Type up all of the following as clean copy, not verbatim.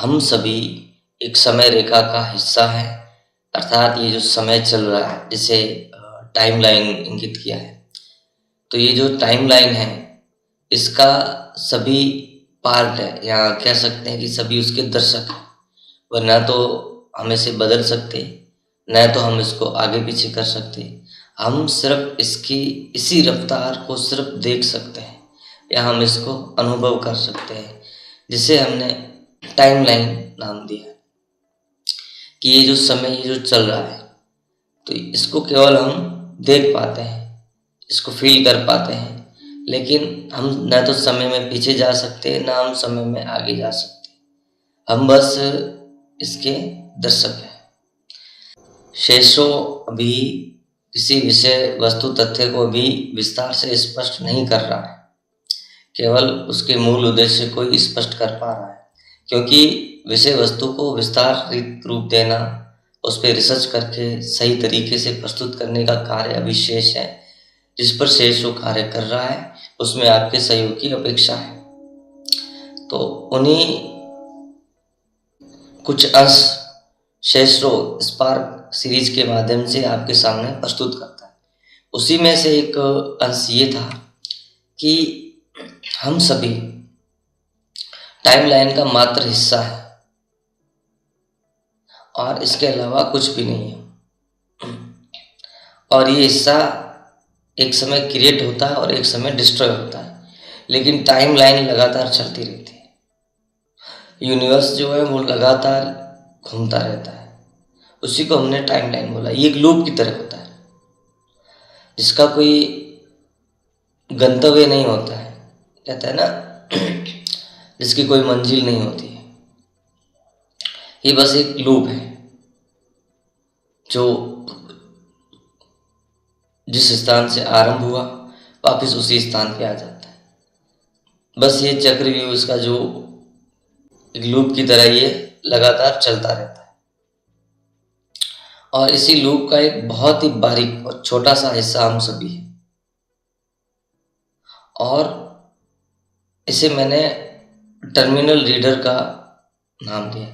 हम सभी एक समय रेखा का हिस्सा हैं, अर्थात ये जो समय चल रहा है जिसे टाइमलाइन इंगित किया है। तो ये जो टाइमलाइन है इसका सभी पार्ट है, या कह सकते हैं कि सभी उसके दर्शक हैं। वह ना तो हम इसे बदल सकते, न तो हम इसको आगे पीछे कर सकते। हम सिर्फ इसकी इसी रफ्तार को सिर्फ देख सकते हैं, या हम इसको अनुभव कर सकते हैं, जिसे हमने टाइमलाइन नाम दिया है। कि ये जो समय ये जो चल रहा है, तो इसको केवल हम देख पाते हैं, इसको फील कर पाते हैं, लेकिन हम न तो समय में पीछे जा सकते, ना हम समय में आगे जा सकते। हम बस इसके दर्शक हैं। शेषो अभी किसी विषय वस्तु तथ्य को भी विस्तार से स्पष्ट नहीं कर रहा है, केवल उसके मूल उद्देश्य को ही स्पष्ट कर पा रहा है। क्योंकि विषय वस्तु को विस्तार रूप देना, उस पर रिसर्च करके सही तरीके से प्रस्तुत करने का कार्य अभी शेष है। जिस पर शेष वो कार्य कर रहा है उसमें आपके सहयोग की अपेक्षा है। तो उन्हीं कुछ अंश शेषो स्पार्क सीरीज के माध्यम से आपके सामने प्रस्तुत करता है। उसी में से एक अंश ये था कि हम सभी टाइमलाइन का मात्र हिस्सा है और इसके अलावा कुछ भी नहीं है। और ये हिस्सा एक समय क्रिएट होता है और एक समय डिस्ट्रॉय होता है, लेकिन टाइमलाइन लगातार चलती रहती है। यूनिवर्स जो है वो लगातार घूमता रहता है, उसी को हमने टाइमलाइन बोला। ये एक लूप की तरह होता है जिसका कोई गंतव्य नहीं होता है, कहते हैं ना जिसकी कोई मंजिल नहीं होती है। ये बस एक लूप है जो जिस स्थान से आरंभ हुआ वापस उसी स्थान पे आ जाता है। बस ये चक्रव्यूह इसका जो एक लूप की तरह ये लगातार चलता रहता है। और इसी लूप का एक बहुत ही बारीक और छोटा सा हिस्सा हम सभी हैं। और इसे मैंने टर्मिनल रीडर का नाम दिया,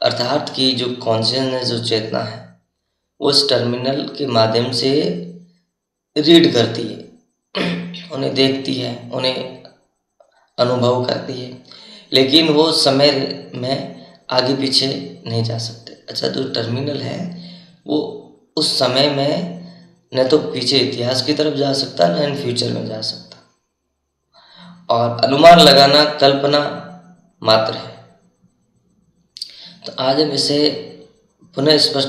अर्थात कि जो कॉन्शियसनेस जो चेतना है वो इस टर्मिनल के माध्यम से रीड करती है, उन्हें देखती है, उन्हें अनुभव करती है, लेकिन वो समय में आगे पीछे नहीं जा सकते। अच्छा, जो टर्मिनल है वो उस समय में न तो पीछे इतिहास की तरफ जा सकता, न इन फ्यूचर में जा सकता। और अनुमान लगाना कल्पना मात्र है। तो आज हम इसे पुनः स्पष्ट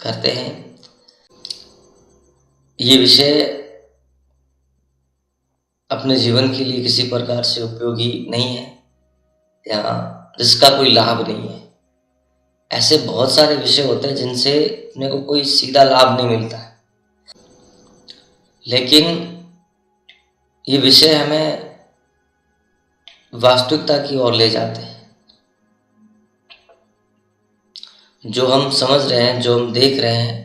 करते हैं। ये विषय अपने जीवन के लिए किसी प्रकार से उपयोगी नहीं है, या जिसका कोई लाभ नहीं है। ऐसे बहुत सारे विषय होते हैं जिनसे अपने को कोई सीधा लाभ नहीं मिलता है, लेकिन ये विषय हमें वास्तविकता की ओर ले जाते हैं। जो हम समझ रहे हैं, जो हम देख रहे हैं,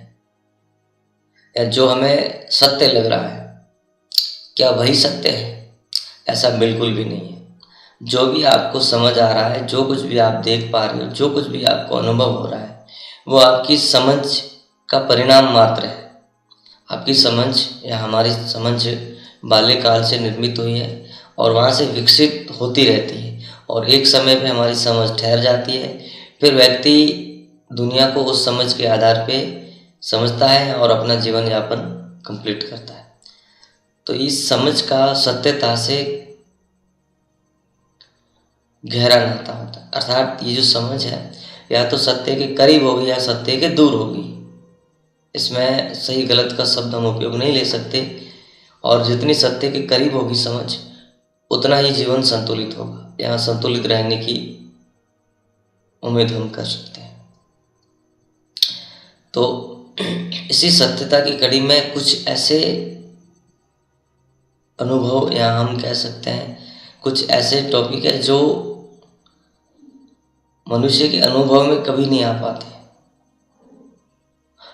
या जो हमें सत्य लग रहा है, क्या वही सत्य है? ऐसा बिल्कुल भी नहीं है। जो भी आपको समझ आ रहा है, जो कुछ भी आप देख पा रहे हो, जो कुछ भी आपको अनुभव हो रहा है, वो आपकी समझ का परिणाम मात्र है। आपकी समझ या हमारी समझ बाल्यकाल से निर्मित हुई है और वहाँ से विकसित होती रहती है, और एक समय पे हमारी समझ ठहर जाती है। फिर व्यक्ति दुनिया को उस समझ के आधार पे समझता है और अपना जीवन यापन कंप्लीट करता है। तो इस समझ का सत्यता से गहरा नाता होता है, अर्थात ये जो समझ है या तो सत्य के करीब होगी या सत्य के दूर होगी। इसमें सही गलत का शब्द हम उपयोग नहीं ले सकते, और जितनी सत्य के करीब होगी समझ, उतना ही जीवन संतुलित होगा, यहाँ संतुलित रहने की उम्मीद हम कर सकते हैं। तो इसी सत्यता की कड़ी में कुछ ऐसे अनुभव, या हम कह सकते हैं कुछ ऐसे टॉपिक है जो मनुष्य के अनुभव में कभी नहीं आ पाते,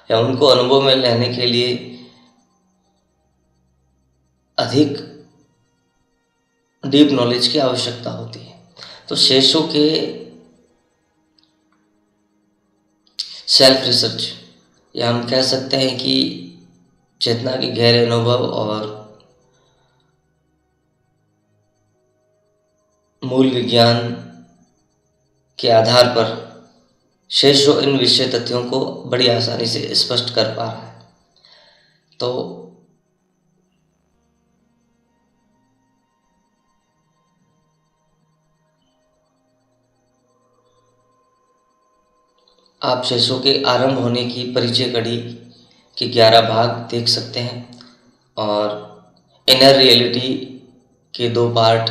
या उनको अनुभव में लेने के लिए अधिक डीप नॉलेज की आवश्यकता होती है। तो शेषों के सेल्फ रिसर्च, या हम कह सकते हैं कि चेतना के गहरे अनुभव और मूल विज्ञान के आधार पर शेषो इन विषय तथ्यों को बड़ी आसानी से स्पष्ट कर पा रहा है। तो आप शेषों के आरंभ होने की परिचय कड़ी के 11 भाग देख सकते हैं और इनर रियलिटी के 2 पार्ट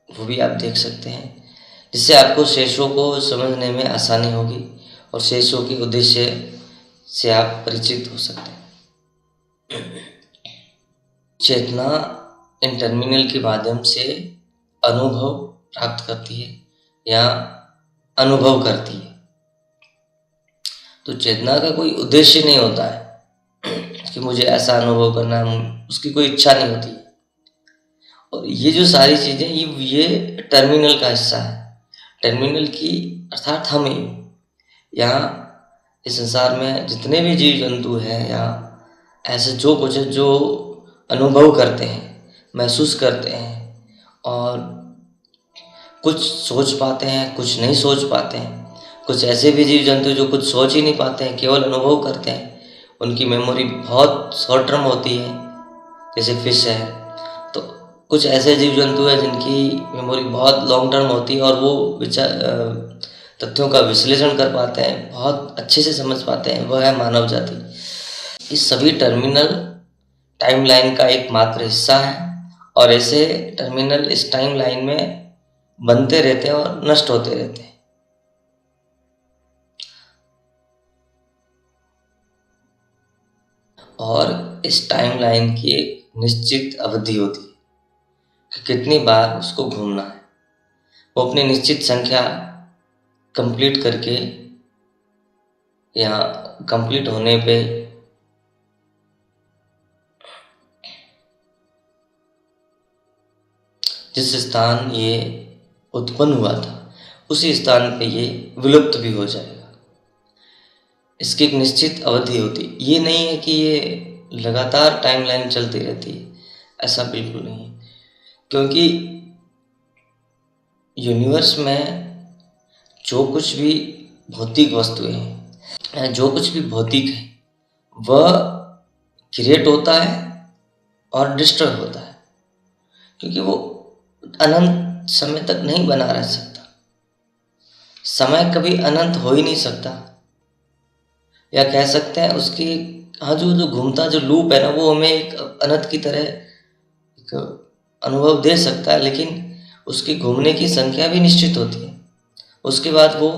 वो भी आप देख सकते हैं, जिससे आपको शेषों को समझने में आसानी होगी और शेषों के उद्देश्य से आप परिचित हो सकते हैं। चेतना इन टर्मिनल के माध्यम से अनुभव प्राप्त करती है या अनुभव करती है। तो चेतना का कोई उद्देश्य नहीं होता है कि मुझे ऐसा अनुभव करना है, उसकी कोई इच्छा नहीं होती। और ये जो सारी चीज़ें ये टर्मिनल का हिस्सा है। टर्मिनल की अर्थात हम ही यहाँ इस संसार में जितने भी जीव जंतु हैं या ऐसे जो कुछ है जो अनुभव करते हैं, महसूस करते हैं और कुछ सोच पाते हैं, कुछ नहीं सोच पाते हैं। कुछ ऐसे भी जीव जंतु जो कुछ सोच ही नहीं पाते हैं, केवल अनुभव करते हैं। उनकी मेमोरी बहुत शॉर्ट टर्म होती है, जैसे फिश है। तो कुछ ऐसे जीव जंतु हैं जिनकी मेमोरी बहुत लॉन्ग टर्म होती है और वो तथ्यों का विश्लेषण कर पाते हैं, बहुत अच्छे से समझ पाते हैं। वह है मानव जाति। इस सभी टर्मिनल टाइमलाइन का एकमात्र हिस्सा है और ऐसे टर्मिनल इस टाइमलाइन में बनते रहते हैं और नष्ट होते रहते हैं। और इस टाइमलाइन की एक निश्चित अवधि होती है कि कितनी बार उसको घूमना है। वो अपनी निश्चित संख्या कंप्लीट करके या कंप्लीट होने पे जिस स्थान ये उत्पन्न हुआ था उसी स्थान पे ये विलुप्त भी हो जाएगा। इसकी एक निश्चित अवधि होती है। ये नहीं है कि ये लगातार टाइमलाइन चलती रहती है, ऐसा बिल्कुल नहीं है। क्योंकि यूनिवर्स में जो कुछ भी भौतिक वस्तुएं हैं, जो कुछ भी भौतिक है, वह क्रिएट होता है और डिस्ट्रॉय होता है, क्योंकि वो अनंत समय तक नहीं बना रह सकता। समय कभी अनंत हो ही नहीं सकता, या कह सकते हैं उसकी हाँ जो घूमता जो लूप है ना, वो हमें एक अनंत की तरह एक अनुभव दे सकता है, लेकिन उसकी घूमने की संख्या भी निश्चित होती है। उसके बाद वो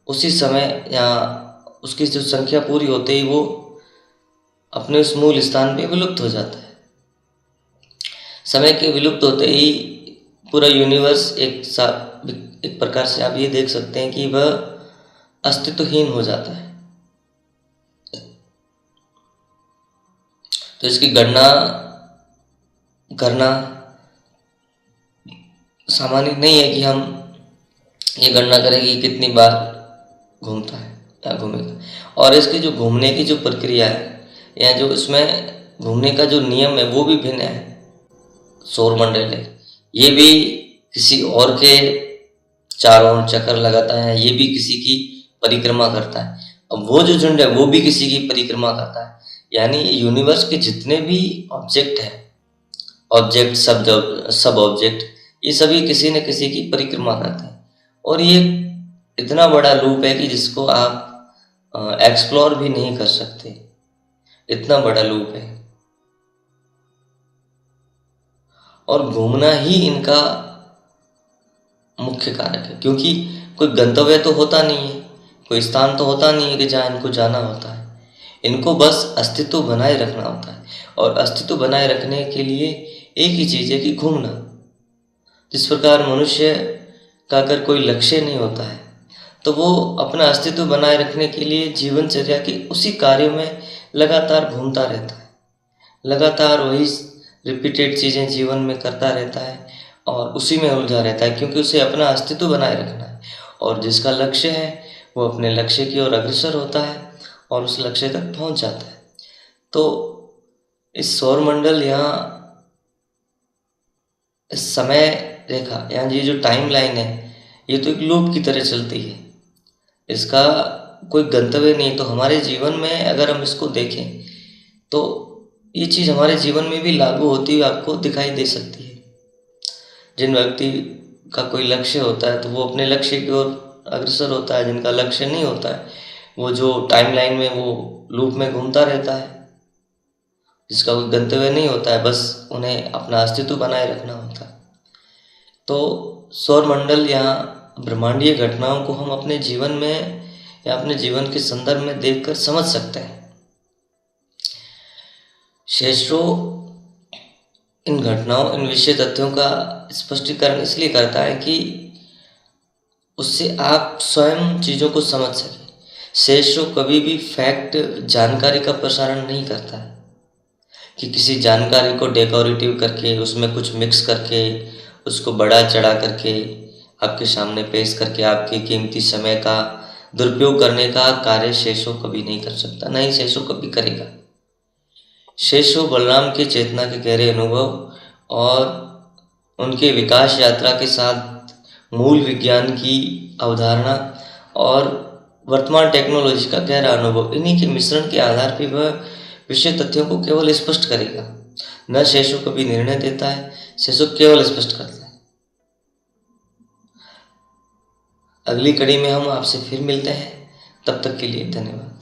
उसी समय या उसकी जो संख्या पूरी होते ही वो अपने उस मूल स्थान पे विलुप्त हो जाता है। समय के विलुप्त होते ही पूरा यूनिवर्स एक प्रकार से आप ये देख सकते हैं कि वह अस्तित्वहीन हो जाता है। तो इसकी गणना करना सामान्य नहीं है कि हम ये गणना करें कि कितनी बार घूमता है या घूमेगा। और इसकी जो घूमने की जो प्रक्रिया है या जो इसमें घूमने का जो नियम है वो भी भिन्न है। सौरमंडल है, ये भी किसी और के चारों ओर चक्कर लगाता है, ये भी किसी की परिक्रमा करता है। अब वो जो झुंड है वो भी किसी की परिक्रमा करता है। यानी यूनिवर्स के जितने भी ऑब्जेक्ट हैं, ऑब्जेक्ट सब ऑब्जेक्ट, ये सभी किसी न किसी की परिक्रमा करते हैं। और ये इतना बड़ा लूप है कि जिसको आप एक्सप्लोर भी नहीं कर सकते, इतना बड़ा लूप है। और घूमना ही इनका मुख्य कारक है, क्योंकि कोई गंतव्य तो होता नहीं है, कोई स्थान तो होता नहीं है कि जहाँ इनको जाना होता है। इनको बस अस्तित्व बनाए रखना होता है, और अस्तित्व बनाए रखने के लिए एक ही चीज़ है कि घूमना। जिस प्रकार मनुष्य का अगर कोई लक्ष्य नहीं होता है तो वो अपना अस्तित्व बनाए रखने के लिए जीवनचर्या के उसी कार्यों में लगातार घूमता रहता है, लगातार वही रिपीटेड चीज़ें जीवन में करता रहता है और उसी में उलझा रहता है, क्योंकि उसे अपना अस्तित्व बनाए रखना है। और जिसका लक्ष्य है वो अपने लक्ष्य की ओर अग्रसर होता है और उस लक्ष्य तक पहुंच जाता है। तो इस सौरमंडल या इस समय रेखा या ये जो टाइम लाइन है, ये तो एक लूप की तरह चलती है। इसका कोई गंतव्य नहीं। तो हमारे जीवन में अगर हम इसको देखें तो ये चीज़ हमारे जीवन में भी लागू होती हुई आपको दिखाई दे सकती है। जिन व्यक्ति का कोई लक्ष्य होता है तो वो अपने लक्ष्य की ओर अग्रसर होता है, जिनका लक्ष्य नहीं होता है वो जो टाइमलाइन में वो लूप में घूमता रहता है, जिसका कोई गंतव्य नहीं होता है, बस उन्हें अपना अस्तित्व बनाए रखना होता है। तो सौरमंडल या ब्रह्मांडीय घटनाओं को हम अपने जीवन में या अपने जीवन के संदर्भ में देखकर समझ सकते हैं। शेषरो इन घटनाओं, इन विषय तथ्यों का स्पष्टीकरण इसलिए करता है कि उससे आप स्वयं चीज़ों को समझ सकें। शेषरो कभी भी फैक्ट, जानकारी का प्रसारण नहीं करता है कि किसी जानकारी को डेकोरेटिव करके, उसमें कुछ मिक्स करके, उसको बढ़ा चढ़ा करके आपके सामने पेश करके आपके कीमती समय का दुरुपयोग करने का कार्य शेषो कभी नहीं कर सकता, नहीं शेषो कभी करेगा। शेषो बलराम के चेतना के गहरे अनुभव और उनके विकास यात्रा के साथ मूल विज्ञान की अवधारणा और वर्तमान टेक्नोलॉजी का गहरा अनुभव, इन्हीं के मिश्रण के आधार पर वह विषय तथ्यों को केवल स्पष्ट करेगा। न शेषो कभी निर्णय देता है, शेषो केवल स्पष्ट करता है। अगली कड़ी में हम आपसे फिर मिलते हैं, तब तक के लिए धन्यवाद।